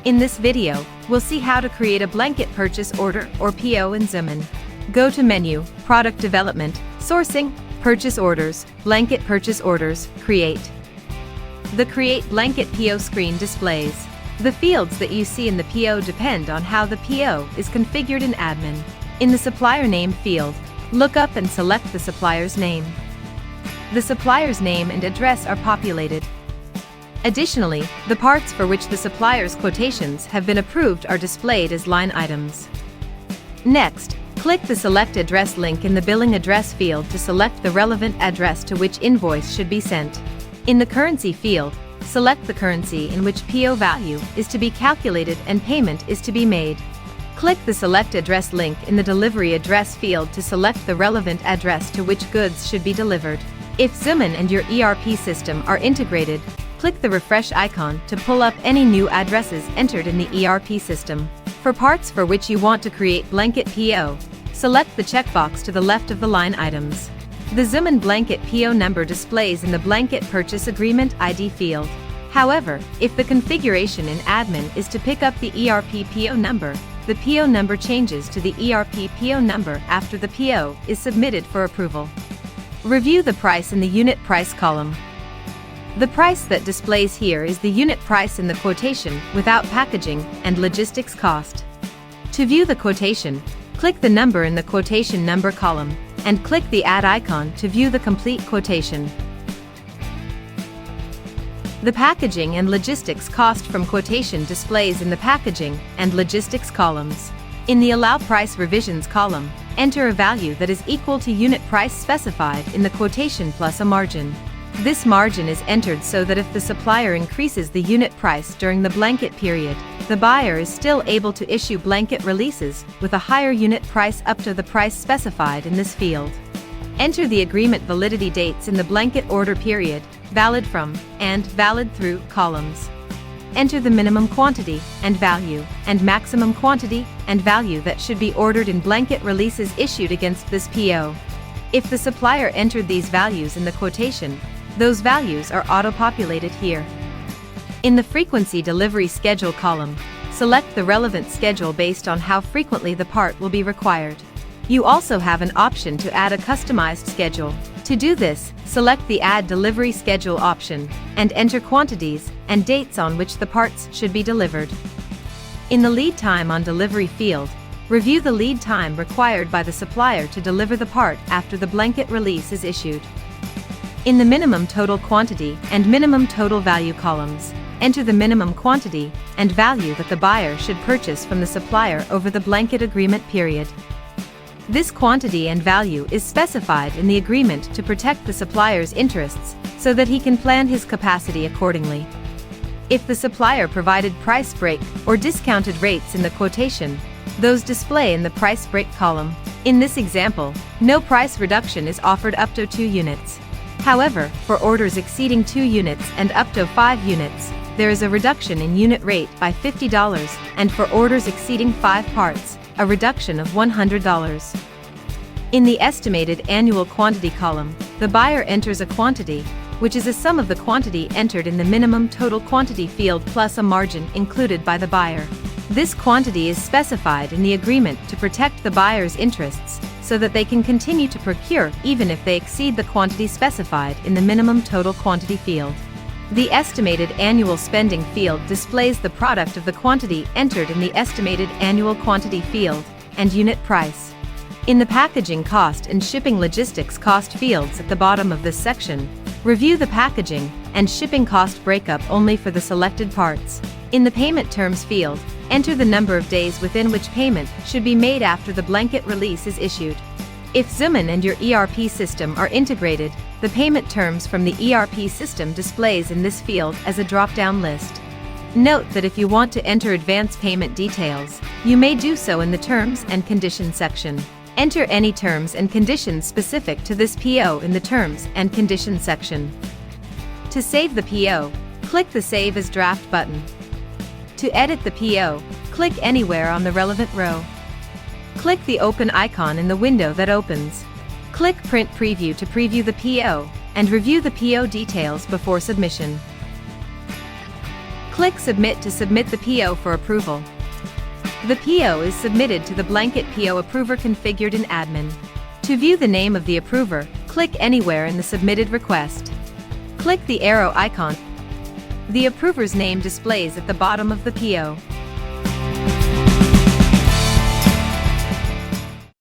In this video, we'll see how to create a blanket purchase order or PO in Zumin. Go to Menu, Product Development, Sourcing, Purchase Orders, Blanket Purchase Orders, Create. The Create Blanket PO screen displays. The fields that you see in the PO depend on how the PO is configured in Admin. In the Supplier Name field, look up and select the supplier's name. The supplier's name and address are populated. Additionally, the parts for which the supplier's quotations have been approved are displayed as line items. Next, click the Select Address link in the Billing Address field to select the relevant address to which invoice should be sent. In the Currency field, select the currency in which PO value is to be calculated and payment is to be made. Click the Select Address link in the Delivery Address field to select the relevant address to which goods should be delivered. If Zumin and your ERP system are integrated, click the refresh icon to pull up any new addresses entered in the ERP system. For parts for which you want to create blanket PO, select the checkbox to the left of the line items. The Zumin blanket PO number displays in the Blanket Purchase Agreement ID field. However, if the configuration in Admin is to pick up the ERP PO number, the PO number changes to the ERP PO number after the PO is submitted for approval. Review the price in the Unit Price column. The price that displays here is the unit price in the quotation without packaging and logistics cost. To view the quotation, click the number in the quotation number column and click the Add icon to view the complete quotation. The packaging and logistics cost from quotation displays in the packaging and logistics columns. In the Allow Price Revisions column, enter a value that is equal to unit price specified in the quotation plus a margin. This margin is entered so that if the supplier increases the unit price during the blanket period, the buyer is still able to issue blanket releases with a higher unit price up to the price specified in this field. Enter the agreement validity dates in the blanket order period, valid from, and valid through columns. Enter the minimum quantity and value, and maximum quantity and value that should be ordered in blanket releases issued against this PO. If the supplier entered these values in the quotation, those values are auto-populated here. In the Frequency Delivery Schedule column, select the relevant schedule based on how frequently the part will be required. You also have an option to add a customized schedule. To do this, select the Add Delivery Schedule option and enter quantities and dates on which the parts should be delivered. In the Lead Time on Delivery field, review the lead time required by the supplier to deliver the part after the blanket release is issued. In the Minimum Total Quantity and Minimum Total Value columns, enter the minimum quantity and value that the buyer should purchase from the supplier over the blanket agreement period. This quantity and value is specified in the agreement to protect the supplier's interests so that he can plan his capacity accordingly. If the supplier provided price break or discounted rates in the quotation, those display in the Price Break column. In this example, no price reduction is offered up to 2 units. However, for orders exceeding 2 units and up to 5 units, there is a reduction in unit rate by $50, and for orders exceeding 5 parts, a reduction of $100. In the Estimated Annual Quantity column, the buyer enters a quantity, which is a sum of the quantity entered in the Minimum Total Quantity field plus a margin included by the buyer. This quantity is specified in the agreement to protect the buyer's interests so that they can continue to procure even if they exceed the quantity specified in the Minimum Total Quantity field. The Estimated Annual Spending field displays the product of the quantity entered in the Estimated Annual Quantity field and unit price. In the Packaging Cost and Shipping Logistics Cost fields at the bottom of this section, review the packaging and shipping cost breakup only for the selected parts. In the Payment Terms field, enter the number of days within which payment should be made after the blanket release is issued. If Zumin and your ERP system are integrated, the payment terms from the ERP system displays in this field as a drop-down list. Note that if you want to enter advance payment details, you may do so in the Terms and Conditions section. Enter any terms and conditions specific to this PO in the Terms and Conditions section. To save the PO, click the Save as Draft button. To edit the PO, click anywhere on the relevant row. Click the Open icon in the window that opens. Click Print Preview to preview the PO and review the PO details before submission. Click Submit to submit the PO for approval. The PO is submitted to the blanket PO approver configured in Admin. To view the name of the approver, click anywhere in the submitted request. Click the arrow icon. The approver's name displays at the bottom of the PO.